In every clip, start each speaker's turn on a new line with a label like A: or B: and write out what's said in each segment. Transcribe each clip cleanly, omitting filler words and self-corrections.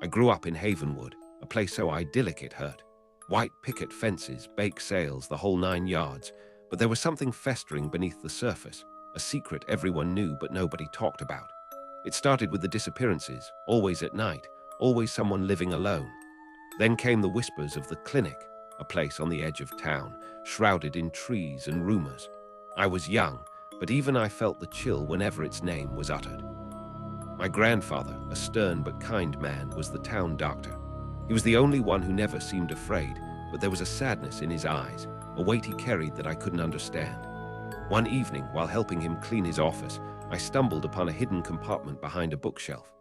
A: I grew up in Havenwood, a place so idyllic it hurt. White picket fences, bake sales, the whole 9 yards. But there was something festering beneath the surface, a secret everyone knew but nobody talked about. It started with the disappearances, always at night, always someone living alone. Then came the whispers of the clinic, a place on the edge of town, shrouded in trees and rumors. I was young, but even I felt the chill whenever its name was uttered. My grandfather, a stern but kind man, was the town doctor. He was the only one who never seemed afraid, but there was a sadness in his eyes, a weight he carried that I couldn't understand. One evening, while helping him clean his office, I stumbled upon a hidden compartment behind a bookshelf.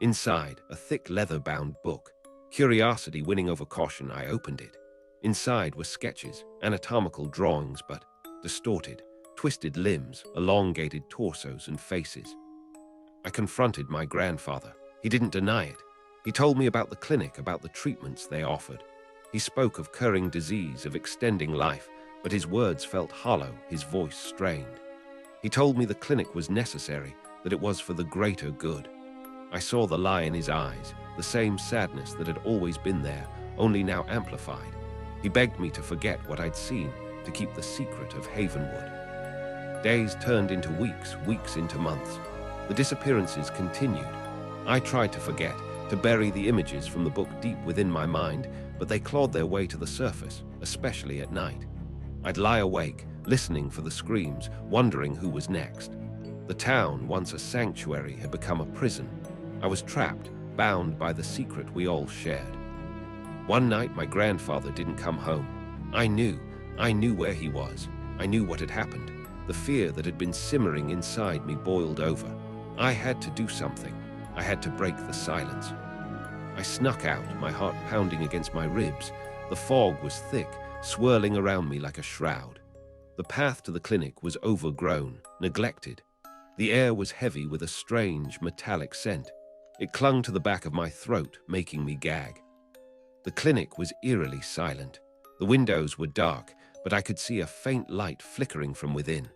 A: Inside, a thick leather-bound book. Curiosity winning over caution, I opened it. Inside were sketches, anatomical drawings, but distorted, twisted limbs, elongated torsos and faces. I confronted my grandfather. He didn't deny it. He told me about the clinic, about the treatments they offered. He spoke of curing disease, of extending life, but his words felt hollow, his voice strained. He told me the clinic was necessary, that it was for the greater good. I saw the lie in his eyes, the same sadness that had always been there, only now amplified. He begged me to forget what I'd seen, to keep the secret of Havenwood. Days turned into weeks, weeks into months. The disappearances continued. I tried to forget, to bury the images from the book deep within my mind, but they clawed their way to the surface, especially at night. I'd lie awake, listening for the screams, wondering who was next. The town, once a sanctuary, had become a prison. I was trapped, bound by the secret we all shared. One night, my grandfather didn't come home. I knew where he was. I knew what had happened. The fear that had been simmering inside me boiled over. I had to do something. I had to break the silence. I snuck out, my heart pounding against my ribs. The fog was thick, swirling around me like a shroud. The path to the clinic was overgrown, neglected. The air was heavy with a strange, metallic scent. It clung to the back of my throat, making me gag. The clinic was eerily silent. The windows were dark, but I could see a faint light flickering from within.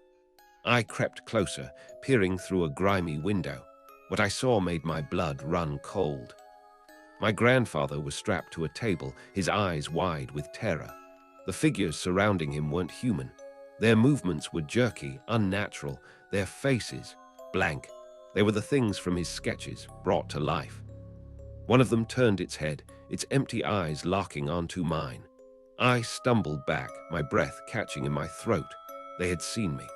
A: I crept closer, peering through a grimy window. What I saw made my blood run cold. My grandfather was strapped to a table, his eyes wide with terror. The figures surrounding him weren't human. Their movements were jerky, unnatural, their faces blank. They were the things from his sketches, brought to life. One of them turned its head, its empty eyes locking onto mine. I stumbled back, my breath catching in my throat. They had seen me.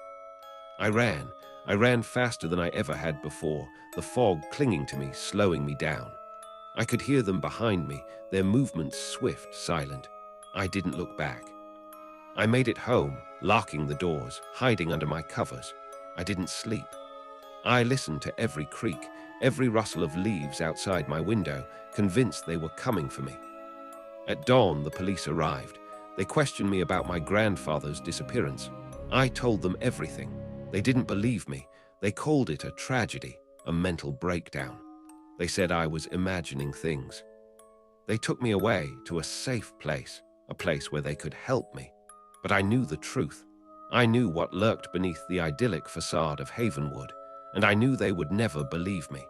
A: I ran faster than I ever had before, the fog clinging to me, slowing me down. I could hear them behind me, their movements swift, silent. I didn't look back. I made it home, locking the doors, hiding under my covers. I didn't sleep. I listened to every creak, every rustle of leaves outside my window, convinced they were coming for me. At dawn, the police arrived. They questioned me about my grandfather's disappearance. I told them everything. They didn't believe me. They called it a tragedy, a mental breakdown. They said I was imagining things. They took me away to a safe place, a place where they could help me. But I knew the truth. I knew what lurked beneath the idyllic facade of Havenwood, and I knew they would never believe me.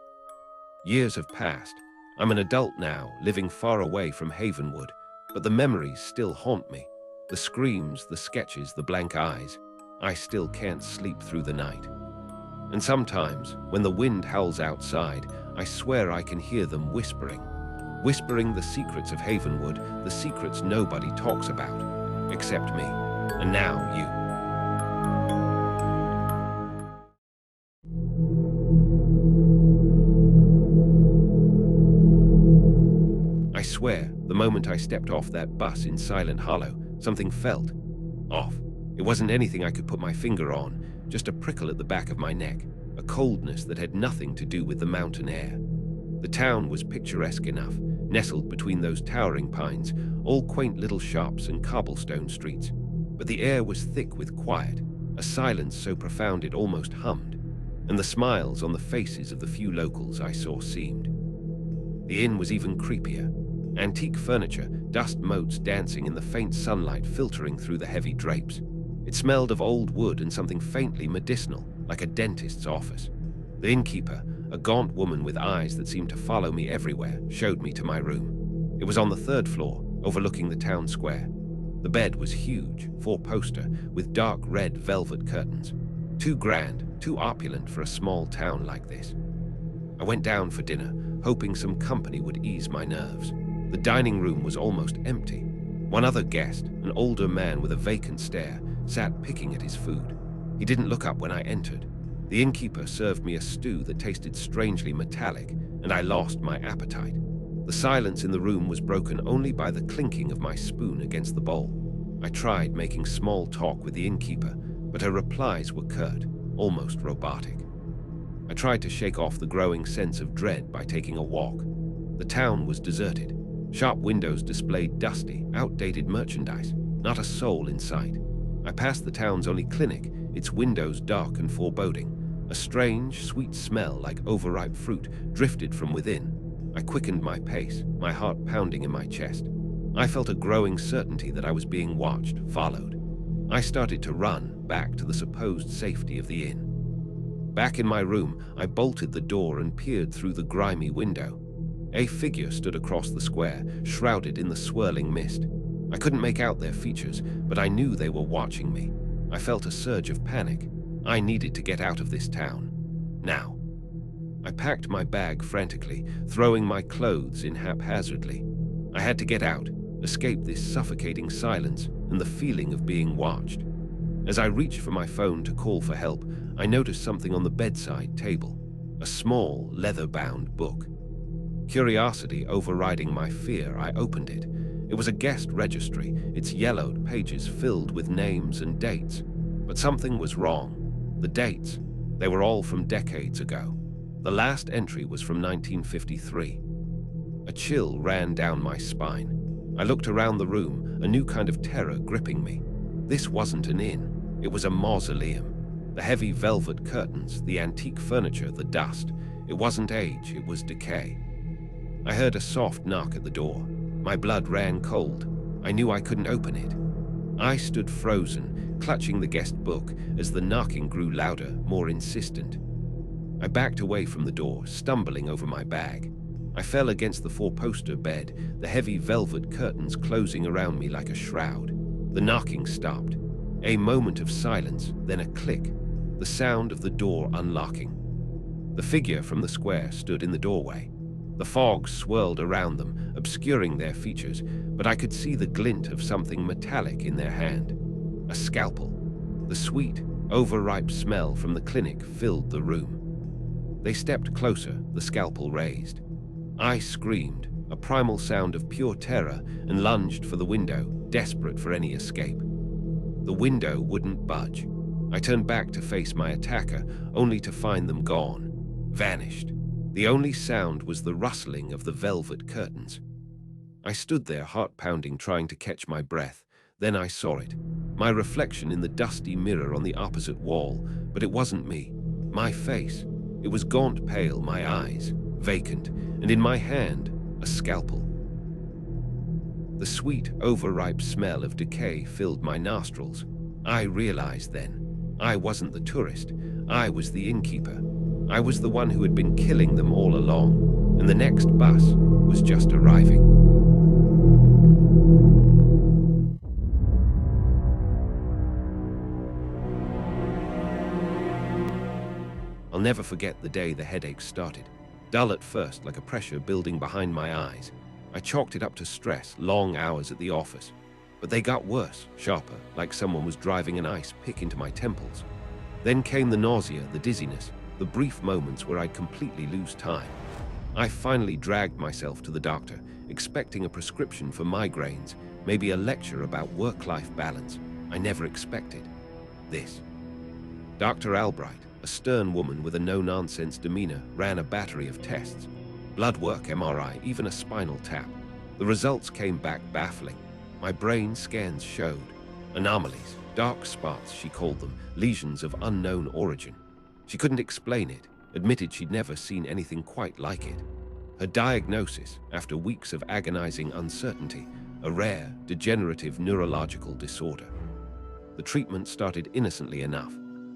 A: Years have passed. I'm an adult now, living far away from Havenwood, but the memories still haunt me. The screams, the sketches, the blank eyes. I still can't sleep through the night. And sometimes, when the wind howls outside, I swear I can hear them whispering the secrets of Havenwood, the secrets nobody talks about, except me, and now you. I swear, the moment I stepped off that bus in Silent Hollow, something felt off. It wasn't anything I could put my finger on, just a prickle at the back of my neck, a coldness that had nothing to do with the mountain air. The town was picturesque enough, nestled between those towering pines, all quaint little shops and cobblestone streets. But the air was thick with quiet, a silence so profound it almost hummed, and the smiles on the faces of the few locals I saw seemed. The inn was even creepier. Antique furniture, dust motes dancing in the faint sunlight filtering through the heavy drapes. It smelled of old wood and something faintly medicinal, like a dentist's office. The innkeeper, A gaunt woman with eyes that seemed to follow me everywhere showed me to my room. It was on the third floor, overlooking the town square. The bed was huge, four-poster, with dark red velvet curtains. Too grand, too opulent for a small town like this. I went down for dinner, hoping some company would ease my nerves. The dining room was almost empty. One other guest, an older man with a vacant stare, sat picking at his food. He didn't look up when I entered. The innkeeper served me a stew that tasted strangely metallic, and I lost my appetite. The silence in the room was broken only by the clinking of my spoon against the bowl. I tried making small talk with the innkeeper, but her replies were curt, almost robotic. I tried to shake off the growing sense of dread by taking a walk. The town was deserted. Shop windows displayed dusty, outdated merchandise, not a soul in sight. I passed the town's only clinic, its windows dark and foreboding. A strange, sweet smell like overripe fruit drifted from within. I quickened my pace, my heart pounding in my chest. I felt a growing certainty that I was being watched, followed. I started to run back to the supposed safety of the inn. Back in my room, I bolted the door and peered through the grimy window. A figure stood across the square, shrouded in the swirling mist. I couldn't make out their features, but I knew they were watching me. I felt a surge of panic. I needed to get out of this town. Now. I packed my bag frantically, throwing my clothes in haphazardly. I had to get out, escape this suffocating silence and the feeling of being watched. As I reached for my phone to call for help, I noticed something on the bedside table, a small, leather-bound book. Curiosity overriding my fear, I opened it. It was a guest registry, its yellowed pages filled with names and dates. But something was wrong. The dates, they were all from decades ago. The last entry was from 1953. A chill ran down my spine. I looked around the room, a new kind of terror gripping me. This wasn't an inn. It was a mausoleum. The heavy velvet curtains, the antique furniture, the dust. It wasn't age, it was decay. I heard a soft knock at the door. My blood ran cold. I knew I couldn't open it. I stood frozen, clutching the guest book as the knocking grew louder, more insistent. I backed away from the door, stumbling over my bag. I fell against the four-poster bed, the heavy velvet curtains closing around me like a shroud. The knocking stopped. A moment of silence, then a click, the sound of the door unlocking. The figure from the square stood in the doorway. The fog swirled around them, obscuring their features, but I could see the glint of something metallic in their hand. A scalpel. The sweet, overripe smell from the clinic filled the room. They stepped closer, the scalpel raised. I screamed, a primal sound of pure terror, and lunged for the window, desperate for any escape. The window wouldn't budge. I turned back to face my attacker, only to find them gone, vanished. The only sound was the rustling of the velvet curtains. I stood there, heart-pounding, trying to catch my breath. Then I saw it. My reflection in the dusty mirror on the opposite wall, but it wasn't me. My face. It was gaunt pale, my eyes, vacant, and in my hand, a scalpel. The sweet, overripe smell of decay filled my nostrils. I realized then, I wasn't the tourist. I was the innkeeper. I was the one who had been killing them all along, and the next bus was just arriving. I'll never forget the day the headache started. Dull at first, like a pressure building behind my eyes. I chalked it up to stress, long hours at the office. But they got worse, sharper, like someone was driving an ice pick into my temples. Then came the nausea, the dizziness, the brief moments where I'd completely lose time. I finally dragged myself to the doctor, expecting a prescription for migraines, maybe a lecture about work-life balance. I never expected this. Dr. Albright, a stern woman with a no-nonsense demeanor, ran a battery of tests. Blood work, MRI, even a spinal tap. The results came back baffling. My brain scans showed anomalies, dark spots, she called them, lesions of unknown origin. She couldn't explain it, admitted she'd never seen anything quite like it. Her diagnosis, after weeks of agonizing uncertainty, a rare, degenerative neurological disorder. The treatment started innocently enough.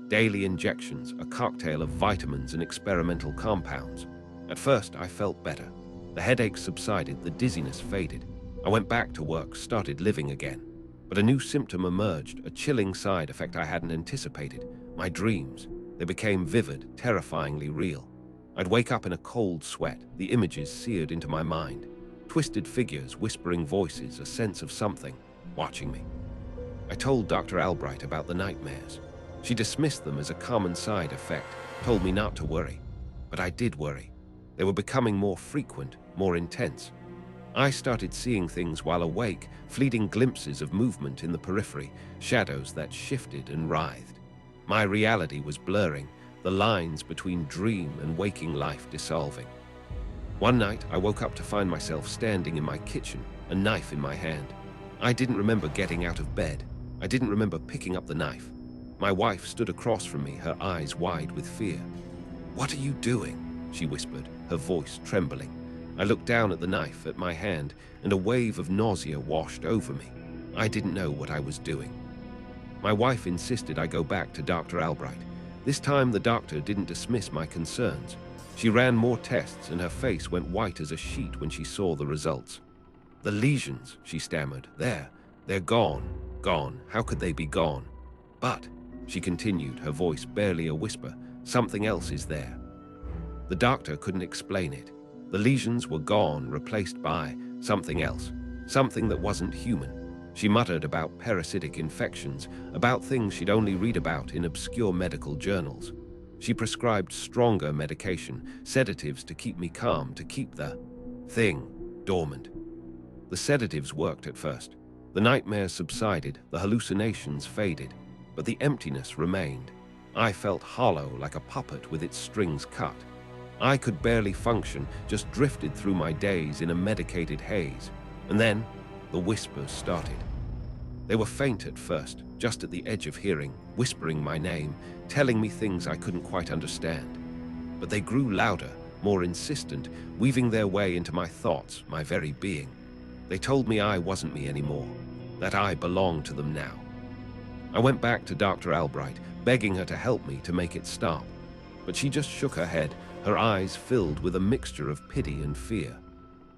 A: Daily injections, a cocktail of vitamins and experimental compounds. At first, I felt better. The headache subsided, the dizziness faded. I went back to work, started living again. But a new symptom emerged, a chilling side effect I hadn't anticipated. My dreams. They became vivid, terrifyingly real. I'd wake up in a cold sweat, the images seared into my mind. Twisted figures, whispering voices, a sense of something watching me. I told Dr. Albright about the nightmares. She dismissed them as a common side effect, told me not to worry. But I did worry. They were becoming more frequent, more intense. I started seeing things while awake, fleeting glimpses of movement in the periphery, shadows that shifted and writhed. My reality was blurring, the lines between dream and waking life dissolving. One night, I woke up to find myself standing in my kitchen, a knife in my hand. I didn't remember getting out of bed. I didn't remember picking up the knife. My wife stood across from me, her eyes wide with fear. "What are you doing?" she whispered, her voice trembling. I looked down at the knife at my hand, and a wave of nausea washed over me. I didn't know what I was doing. My wife insisted I go back to Dr. Albright. This time the doctor didn't dismiss my concerns. She ran more tests, and her face went white as a sheet when she saw the results. "The lesions," she stammered. They're gone. Gone. How could they be gone?" "But," she continued, her voice barely a whisper, "something else is there." The doctor couldn't explain it. The lesions were gone, replaced by something else, something that wasn't human. She muttered about parasitic infections, about things she'd only read about in obscure medical journals. She prescribed stronger medication, sedatives to keep me calm, to keep the thing dormant. The sedatives worked at first. The nightmares subsided, the hallucinations faded, but the emptiness remained. I felt hollow, like a puppet with its strings cut. I could barely function, just drifted through my days in a medicated haze. And then, the whispers started. They were faint at first, just at the edge of hearing, whispering my name, telling me things I couldn't quite understand. But they grew louder, more insistent, weaving their way into my thoughts, my very being. They told me I wasn't me anymore, that I belonged to them now. I went back to Dr. Albright, begging her to help me to make it stop. But she just shook her head, her eyes filled with a mixture of pity and fear.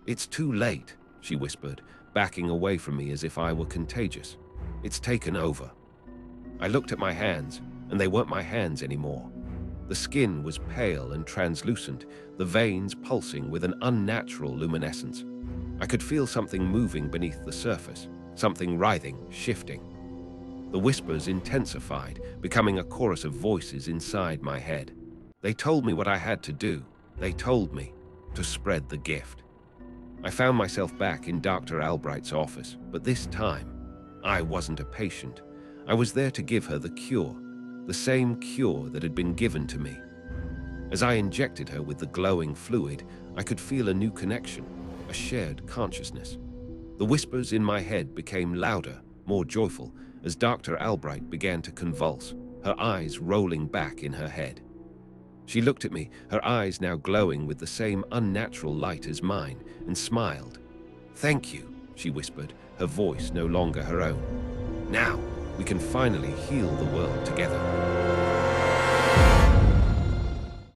A: "It's too late," she whispered, backing away from me as if I were contagious. "It's taken over." I looked at my hands, and they weren't my hands anymore. The skin was pale and translucent, the veins pulsing with an unnatural luminescence. I could feel something moving beneath the surface, something writhing, shifting. The whispers intensified, becoming a chorus of voices inside my head. They told me what I had to do. They told me to spread the gift. I found myself back in Dr. Albright's office, but this time, I wasn't a patient. I was there to give her the cure, the same cure that had been given to me. As I injected her with the glowing fluid, I could feel a new connection, a shared consciousness. The whispers in my head became louder, more joyful, as Dr. Albright began to convulse, her eyes rolling back in her head. She looked at me, her eyes now glowing with the same unnatural light as mine, and smiled. "Thank you," she whispered, her voice no longer her own. "Now, we can finally heal the world together."